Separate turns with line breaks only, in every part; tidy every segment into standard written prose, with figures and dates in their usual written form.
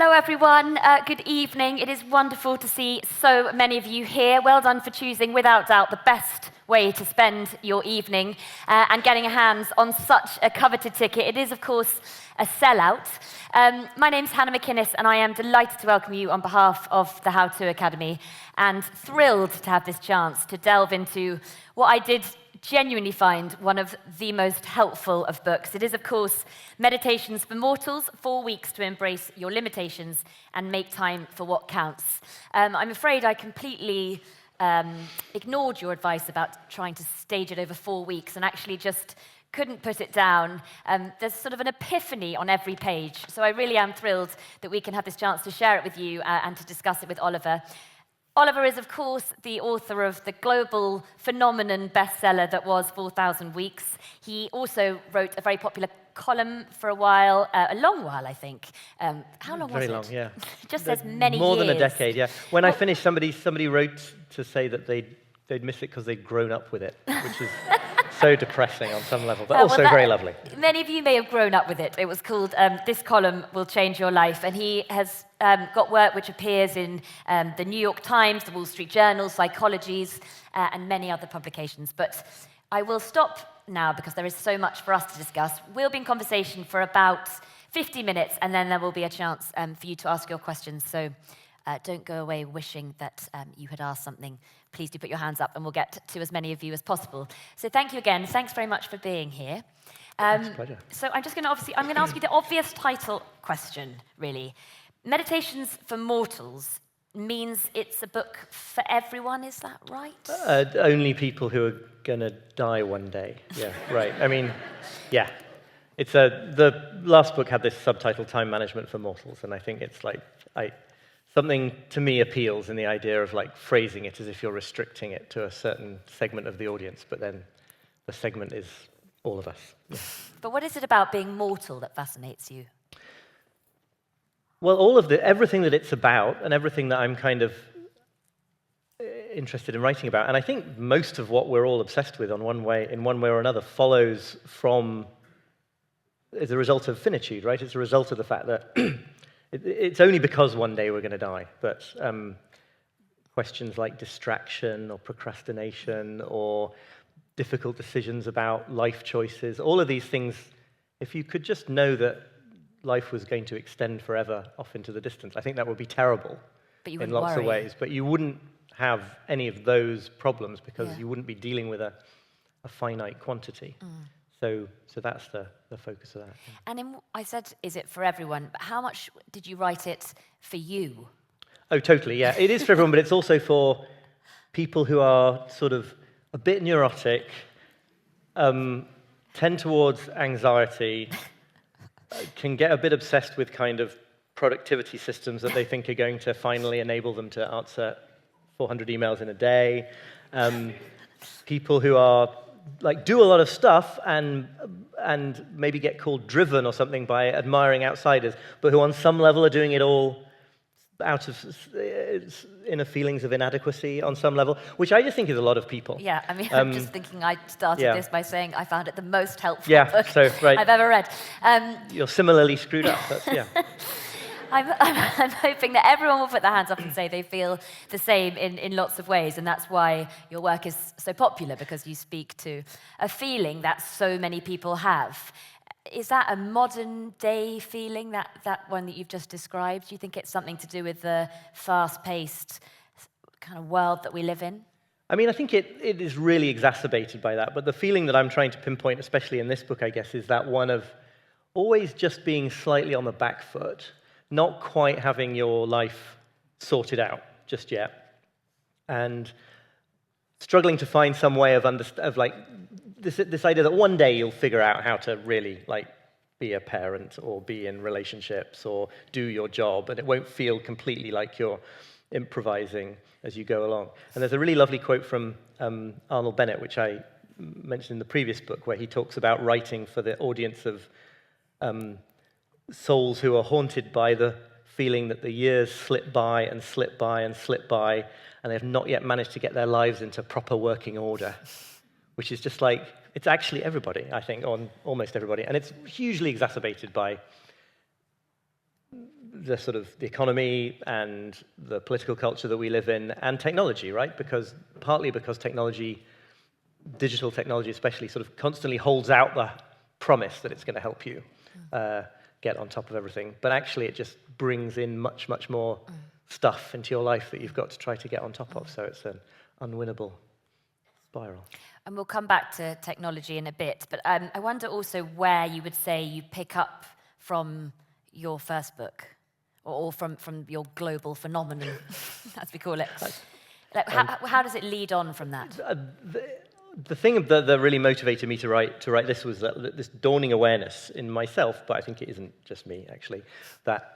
Hello everyone, good evening. It is wonderful to see so many of you here. Well done for choosing, without doubt, the best way to spend your evening and getting your hands on such a coveted ticket. It is, of course, a sellout. My name's Hannah McInnes, and I am delighted to welcome you on behalf of the How To Academy, and thrilled to have this chance to delve into what I did genuinely find one of the most helpful of books. It is, of course, Meditations for Mortals, 4 weeks to embrace your limitations and make time for what counts. I'm afraid I completely ignored your advice about trying to stage it over 4 weeks and actually just couldn't put it down. There's sort of an epiphany on every page, so I really am thrilled that we can have this chance to share it with you and to discuss it with Oliver. Oliver is, of course, the author of the global phenomenon bestseller that was 4,000 Weeks. He also wrote a very popular column for a while, a long while, I think. How long was it?
Very long, yeah.
It just says many
More
years.
than a decade, yeah. When I finished, somebody wrote to say that they'd miss it because they'd grown up with it, which is so depressing on some level, but also very lovely.
Many of you may have grown up with it. It was called This Column Will Change Your Life, and he has got work which appears in the New York Times, the Wall Street Journal, Psychologies, and many other publications. But I will stop now because there is so much for us to discuss. We'll be in conversation for about 50 minutes, and then there will be a chance for you to ask your questions. So don't go away wishing that you had asked something. Please do put your hands up, and we'll get to as many of you as possible. So thank you again. Thanks very much for being here.
It's a pleasure.
So I'm going to ask you the obvious title question, really. Meditations for Mortals means it's a book for everyone, is that right?
Only people who are going to die one day. Yeah, right. I mean, yeah. It's the last book had this subtitle, Time Management for Mortals, and I think it's like, something to me appeals in the idea of like phrasing it as if you're restricting it to a certain segment of the audience, but then the segment is all of us. Yeah.
But what is it about being mortal that fascinates you?
Well, everything that it's about and everything that I'm kind of interested in writing about, and I think most of what we're all obsessed with in one way or another is a result of finitude, right? It's a result of the fact that it's only because one day we're going to die that questions like distraction or procrastination or difficult decisions about life choices, all of these things, if you could just know that life was going to extend forever off into the distance, I think that would be terrible in lots of ways. But you wouldn't have any of those problems because you wouldn't be dealing with a finite quantity. So that's the focus of that.
And I said, is it for everyone? But how much did you write it for you?
Oh, totally, yeah. It is for everyone, but it's also for people who are sort of a bit neurotic, tend towards anxiety, can get a bit obsessed with kind of productivity systems that they think are going to finally enable them to answer 400 emails in a day. People who are like do a lot of stuff and maybe get called driven or something by admiring outsiders, but who on some level are doing it all out of inner feelings of inadequacy on some level, which I just think is a lot of people.
Yeah, I mean, I'm just thinking I started this by saying I found it the most helpful book
right.
I've ever read.
You're similarly screwed up, but
I'm hoping that everyone will put their hands up and say they feel the same in lots of ways, and that's why your work is so popular, because you speak to a feeling that so many people have. Is that a modern-day feeling, that one that you've just described? Do you think it's something to do with the fast-paced kind of world that we live in?
I mean, I think it is really exacerbated by that, but the feeling that I'm trying to pinpoint, especially in this book, I guess, is that one of always just being slightly on the back foot, not quite having your life sorted out just yet, and struggling to find some way of like this idea that one day you'll figure out how to really like be a parent or be in relationships or do your job, and it won't feel completely like you're improvising as you go along. And there's a really lovely quote from Arnold Bennett, which I mentioned in the previous book, where he talks about writing for the audience of souls who are haunted by the feeling that the years slip by and slip by and slip by, and they've not yet managed to get their lives into proper working order, which is just like, it's actually everybody, I think, on almost everybody. And it's hugely exacerbated by the sort of the economy and the political culture that we live in, and technology, right? Partly because technology, digital technology especially, sort of constantly holds out the promise that it's going to help you get on top of everything. But actually it just brings in much, much more stuff into your life that you've got to try to get on top of. So it's an unwinnable spiral.
And we'll come back to technology in a bit, but I wonder also where you would say you pick up from your first book, or from your global phenomenon, as we call it. Like, how does it lead on from that?
The thing that really motivated me to write this was this dawning awareness in myself, but I think it isn't just me, actually, that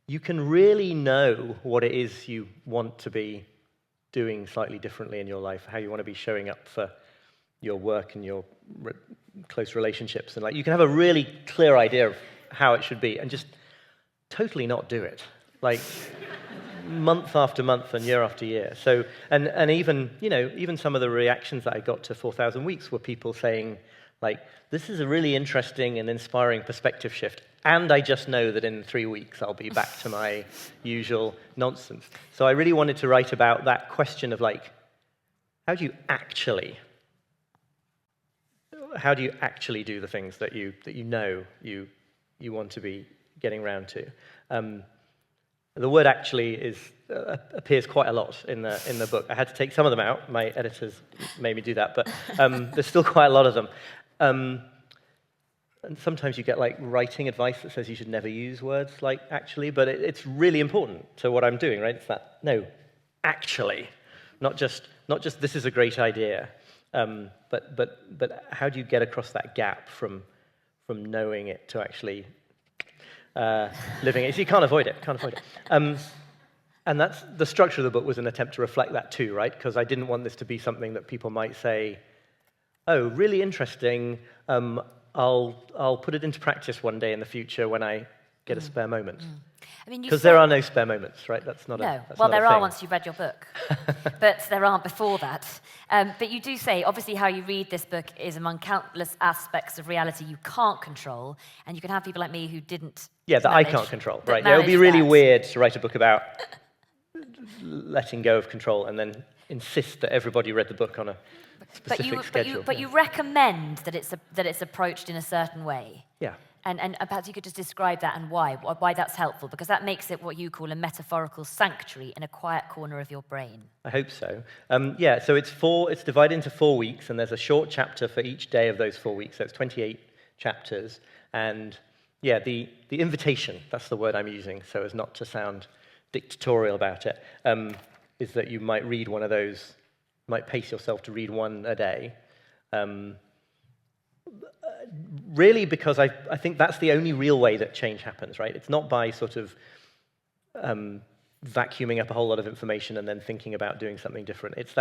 you can really know what it is you want to be doing slightly differently in your life, how you want to be showing up for your work and your close relationships, and like you can have a really clear idea of how it should be and just totally not do it, like month after month and year after year. So and even some of the reactions that I got to 4,000 Weeks were people saying like, this is a really interesting and inspiring perspective shift, and I just know that in 3 weeks I'll be back to my usual nonsense. So I really wanted to write about that question of like, how do you actually do the things that you know you want to be getting around to? The word "actually" appears quite a lot in the book. I had to take some of them out. My editors made me do that, but there's still quite a lot of them. And sometimes you get like writing advice that says you should never use words like "actually," but it's really important to what I'm doing, right? It's that no, actually, not just this is a great idea, but how do you get across that gap from knowing it to actually living it? So you can't avoid it. And that's the structure of the book was an attempt to reflect that too, right? Because I didn't want this to be something that people might say, "Oh, really interesting. I'll put it into practice one day in the future when I get a spare moment."
I mean,
because there are no spare moments, right? That's not
no.
That's
well,
not
there
a thing.
are once you've read your book, but there aren't before that. But you do say, obviously, how you read this book is among countless aspects of reality you can't control, and you can have people like me who didn't.
Yeah, that I can't control, right? Yeah, it would be really weird to write a book about letting go of control and then insist that everybody read the book on a specific schedule.
But you recommend that it's approached in a certain way.
Yeah.
And perhaps you could just describe that and why that's helpful, because that makes it what you call a metaphorical sanctuary in a quiet corner of your brain.
I hope so. So it's divided into 4 weeks, and there's a short chapter for each day of those 4 weeks, so it's 28 chapters. And yeah, the invitation, that's the word I'm using, so as not to sound dictatorial about it, is that you might read one of those, might pace yourself to read one a day. Really, because I think that's the only real way that change happens, right? It's not by sort of vacuuming up a whole lot of information and then thinking about doing something different. It's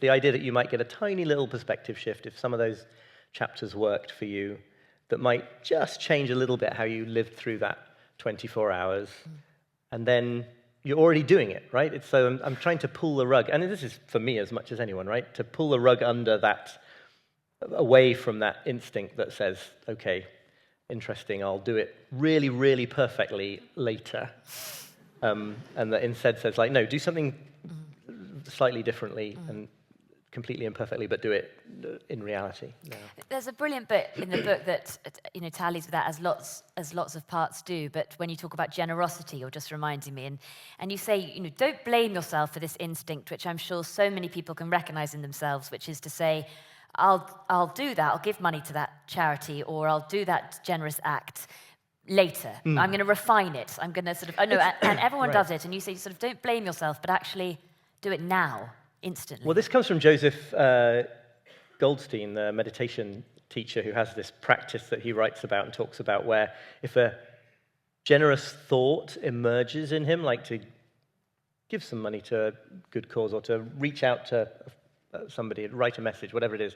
the idea that you might get a tiny little perspective shift if some of those chapters worked for you, that might just change a little bit how you lived through that 24 hours, and then you're already doing it, right? So I'm trying to pull the rug, and this is for me as much as anyone, right? To pull the rug under that, away from that instinct that says, okay, interesting, I'll do it really, really perfectly later. And that instead says, like, no, do something slightly differently and completely imperfectly, but do it in reality. Yeah.
There's a brilliant bit in the book that tallies with that, as lots of parts do. But when you talk about generosity, you're just reminding me, and you say, don't blame yourself for this instinct, which I'm sure so many people can recognize in themselves, which is to say, I'll do that. I'll give money to that charity, or I'll do that generous act later. I'm going to refine it. I'm going to sort of, and everyone does it. And you say, sort of, don't blame yourself, but actually do it now, instantly.
Well, this comes from Joseph Goldstein, the meditation teacher, who has this practice that he writes about and talks about, where if a generous thought emerges in him, like to give some money to a good cause or to reach out to somebody, write a message, whatever it is,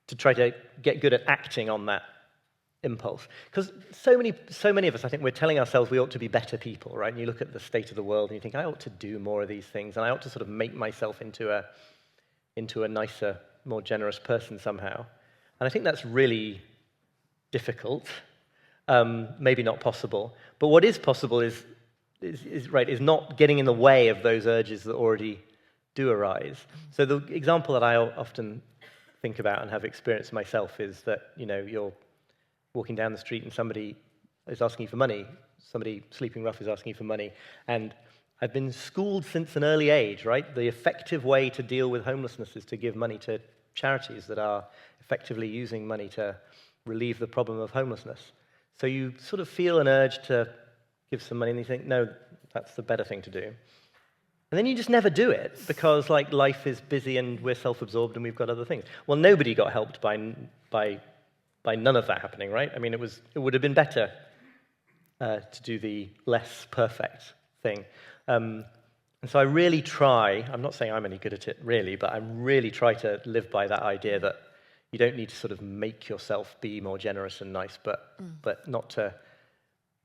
to try to get good at acting on that impulse. Because so many of us, I think we're telling ourselves we ought to be better people, right? And you look at the state of the world and you think, I ought to do more of these things, and I ought to sort of make myself into a nicer, more generous person somehow. And I think that's really difficult, maybe not possible. But what is possible is is not getting in the way of those urges that already do arise. So the example that I often think about and have experienced myself is that, you're walking down the street and somebody is asking you for money, somebody sleeping rough is asking you for money, and I've been schooled since an early age, right? The effective way to deal with homelessness is to give money to charities that are effectively using money to relieve the problem of homelessness. So you sort of feel an urge to give some money, and you think, no, that's the better thing to do. And then you just never do it, because life is busy and we're self-absorbed and we've got other things. Well, nobody got helped by none of that happening, right? I mean, it would have been better to do the less perfect thing. And so I really try, I'm not saying I'm any good at it really, but I really try to live by that idea that you don't need to sort of make yourself be more generous and nice, but not to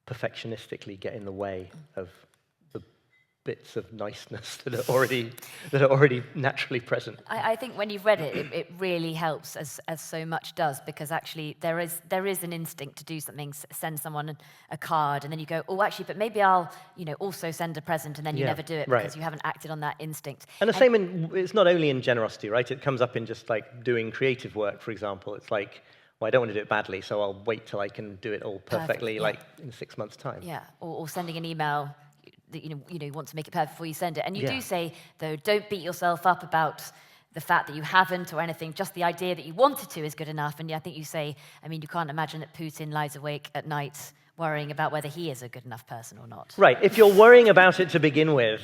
perfectionistically get in the way of the bits of niceness that are already naturally present.
I think when you've read it, it really helps, as so much does, because actually there is an instinct to do something, send someone a card, and then you go, oh, actually, but maybe I'll also send a present, and then you never do it because you haven't acted on that instinct.
And the same it's not only in generosity, right? It comes up in just doing creative work, for example. It's like, well, I don't want to do it badly, so I'll wait till I can do it all perfectly, in 6 months' time.
Yeah, or sending an email that you want to make it perfect before you send it. And you do say, though, don't beat yourself up about the fact that you haven't or anything. Just the idea that you wanted to is good enough. And I think you say, you can't imagine that Putin lies awake at night worrying about whether he is a good enough person or not.
Right. If you're worrying about it to begin with,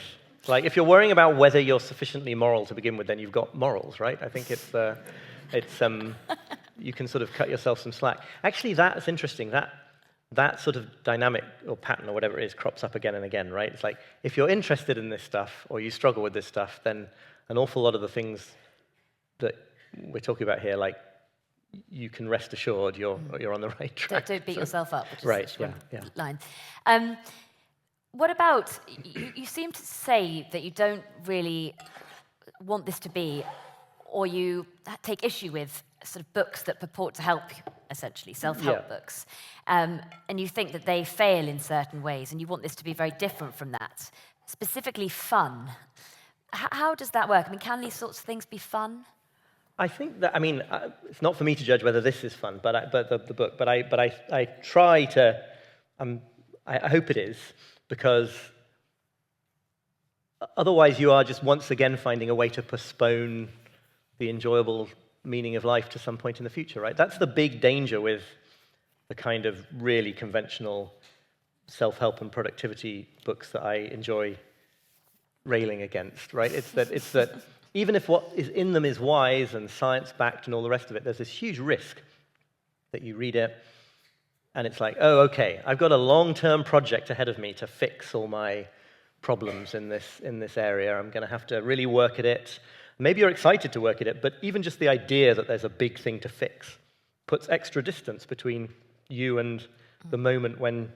if you're worrying about whether you're sufficiently moral to begin with, then you've got morals, right? I think you can sort of cut yourself some slack. Actually, that's interesting. That sort of dynamic or pattern or whatever it is crops up again and again, right? It's like, if you're interested in this stuff or you struggle with this stuff, then an awful lot of the things that we're talking about here, you can rest assured you're on the right track.
Don't beat yourself up, which is
right,
such a line. What about, you seem to say that you don't really want this to be, or you take issue with sort of books that purport to help you, essentially, self-help books. And you think that they fail in certain ways, and you want this to be very different from that. Specifically fun. How does that work? Can these sorts of things be fun?
I think that, it's not for me to judge whether this is fun, but the book, but I try to, I hope it is, because otherwise you are just once again finding a way to postpone the enjoyable meaning of life to some point in the future, right? That's the big danger with the kind of really conventional self-help and productivity books that I enjoy railing against, right? It's that even if what is in them is wise and science-backed and all the rest of it, there's this huge risk that you read it and it's like, oh, okay, I've got a long-term project ahead of me to fix all my problems in this area. I'm going to have to really work at it. Maybe you're excited to work at it, but even just the idea that there's a big thing to fix puts extra distance between you and the moment when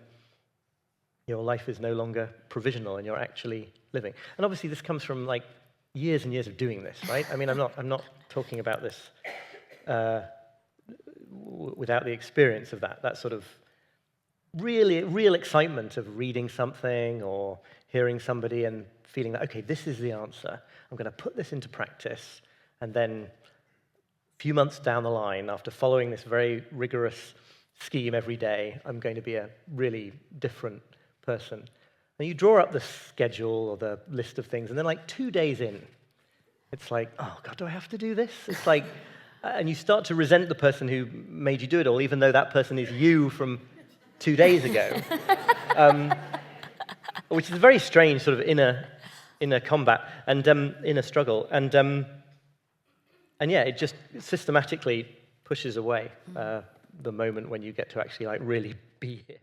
your life is no longer provisional and you're actually living. And obviously this comes from years and years of doing this, right? I'm not talking about this without the experience of that sort of real excitement of reading something or hearing somebody and feeling that, okay, this is the answer. I'm going to put this into practice, and then a few months down the line, after following this very rigorous scheme every day, I'm going to be a really different person. And you draw up the schedule or the list of things, and then 2 days in, it's like, oh, God, do I have to do this? It's like, and you start to resent the person who made you do it all, even though that person is you from 2 days ago. Which is a very strange sort of inner combat and inner struggle. And it just systematically pushes away the moment when you get to actually really be here.